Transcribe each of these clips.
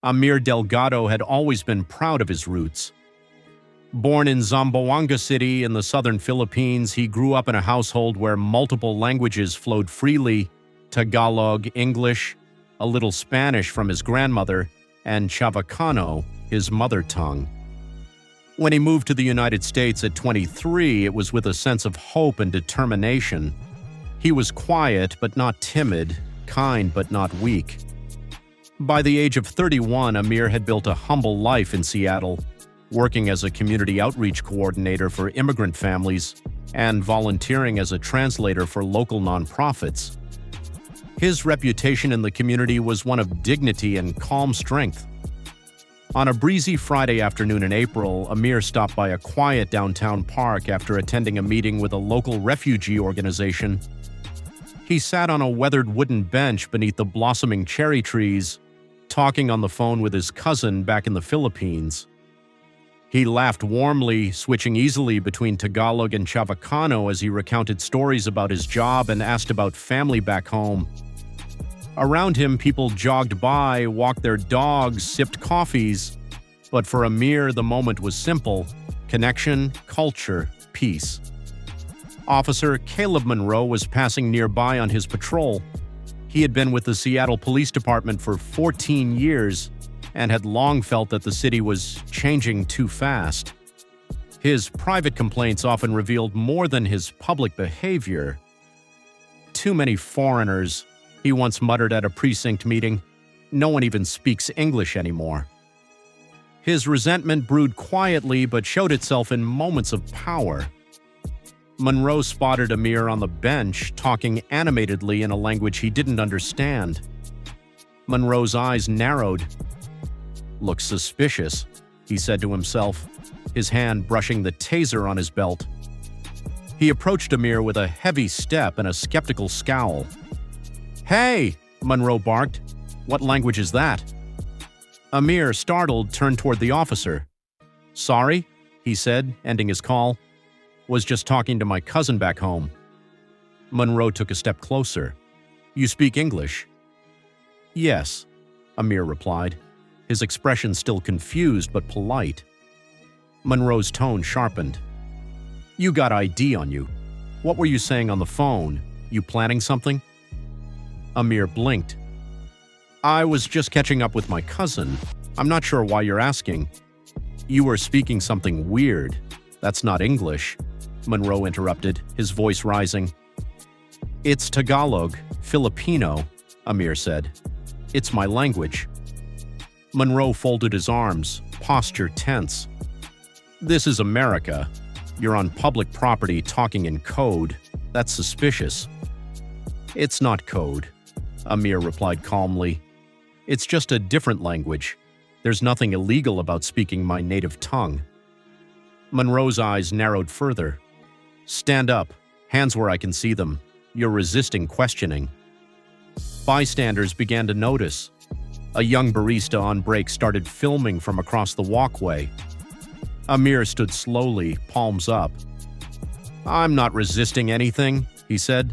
Amir Delgado had always been proud of his roots. Born in Zamboanga City in the southern Philippines, he grew up in a household where multiple languages flowed freely: Tagalog, English, a little Spanish from his grandmother, and Chavacano, his mother tongue. When he moved to the United States at 23, it was with a sense of hope and determination. He was quiet but not timid, kind but not weak. By the age of 31, Amir had built a humble life in Seattle, working as a community outreach coordinator for immigrant families and volunteering as a translator for local nonprofits. His reputation in the community was one of dignity and calm strength. On a breezy Friday afternoon in April, Amir stopped by a quiet downtown park after attending a meeting with a local refugee organization. He sat on a weathered wooden bench beneath the blossoming cherry trees, talking on the phone with his cousin back in the Philippines. He laughed warmly, switching easily between Tagalog and Chavacano as he recounted stories about his job and asked about family back home. Around him, people jogged by, walked their dogs, sipped coffees. But for Amir, the moment was simple: connection, culture, peace. Officer Caleb Monroe was passing nearby on his patrol. He had been with the Seattle Police Department for 14 years and had long felt that the city was changing too fast. His private complaints often revealed more than his public behavior. "Too many foreigners," he once muttered at a precinct meeting. "No one even speaks English anymore." His resentment brewed quietly but showed itself in moments of power. Monroe spotted Amir on the bench, talking animatedly in a language he didn't understand. Monroe's eyes narrowed. "Looks suspicious," he said to himself, his hand brushing the taser on his belt. He approached Amir with a heavy step and a skeptical scowl. "Hey!" Monroe barked. "What language is that?" Amir, startled, turned toward the officer. "Sorry," he said, ending his call. "Was just talking to my cousin back home." Monroe took a step closer. "You speak English?" "Yes," Amir replied, his expression still confused but polite. Monroe's tone sharpened. "You got ID on you. What were you saying on the phone? You planning something?" Amir blinked. "I was just catching up with my cousin. I'm not sure why you're asking." "You were speaking something weird. That's not English," Monroe interrupted, his voice rising. "It's Tagalog, Filipino," Amir said. "It's my language." Monroe folded his arms, posture tense. "This is America. You're on public property talking in code. That's suspicious." "It's not code," Amir replied calmly. "It's just a different language. There's nothing illegal about speaking my native tongue." Monroe's eyes narrowed further. "Stand up. Hands where I can see them. You're resisting questioning." Bystanders began to notice. A young barista on break started filming from across the walkway. Amir stood slowly, palms up. "I'm not resisting anything," he said.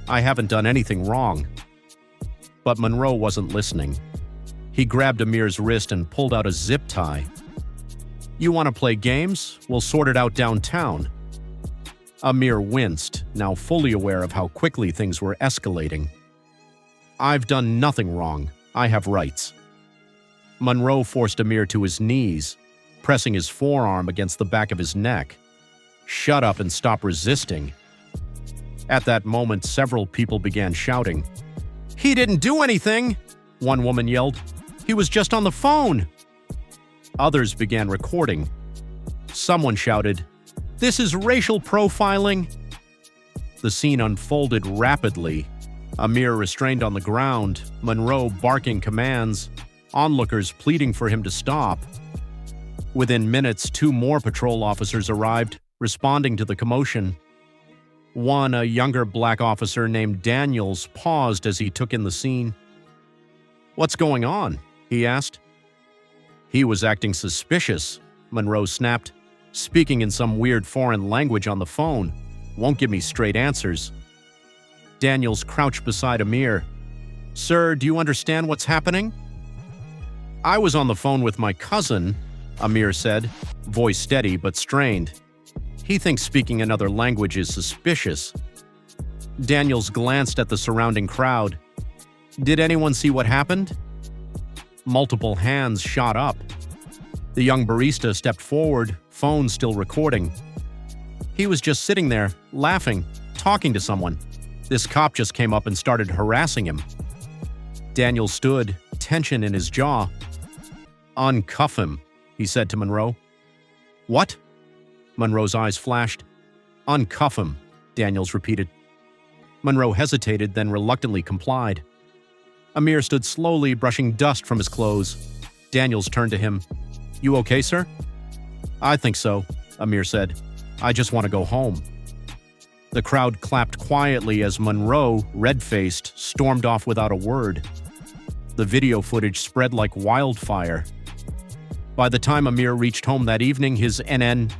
"I haven't done anything wrong." But Monroe wasn't listening. He grabbed Amir's wrist and pulled out a zip tie. "You want to play games? We'll sort it out downtown." Amir winced, now fully aware of how quickly things were escalating. "I've done nothing wrong. I have rights." Monroe forced Amir to his knees, pressing his forearm against the back of his neck. "Shut up and stop resisting." At that moment, several people began shouting. "He didn't do anything!" one woman yelled. "He was just on the phone!" Others began recording. Someone shouted, "This is racial profiling!" The scene unfolded rapidly. Amir restrained on the ground, Monroe barking commands, onlookers pleading for him to stop. Within minutes, 2 more patrol officers arrived, responding to the commotion. One, a younger black officer named Daniels, paused as he took in the scene. "What's going on?" he asked. "He was acting suspicious," Monroe snapped, "speaking in some weird foreign language on the phone. Won't give me straight answers." Daniels crouched beside Amir. "Sir, do you understand what's happening?" I was on the phone with my cousin, Amir said, voice steady but strained. He thinks speaking another language is suspicious. Daniels glanced at the surrounding crowd. Did anyone see what happened? Multiple hands shot up. The young barista stepped forward, phone still recording. He was just sitting there, laughing, talking to someone. This cop just came up and started harassing him. Daniel stood, tension in his jaw. Uncuff him, he said to Monroe. What? Monroe's eyes flashed. Uncuff him, Daniels repeated. Monroe hesitated, then reluctantly complied. Amir stood slowly, brushing dust from his clothes. Daniels turned to him. You okay, sir? I think so, Amir said. I just want to go home. The crowd clapped quietly as Monroe, red-faced, stormed off without a word. The video footage spread like wildfire. By the time Amir reached home that evening, his NN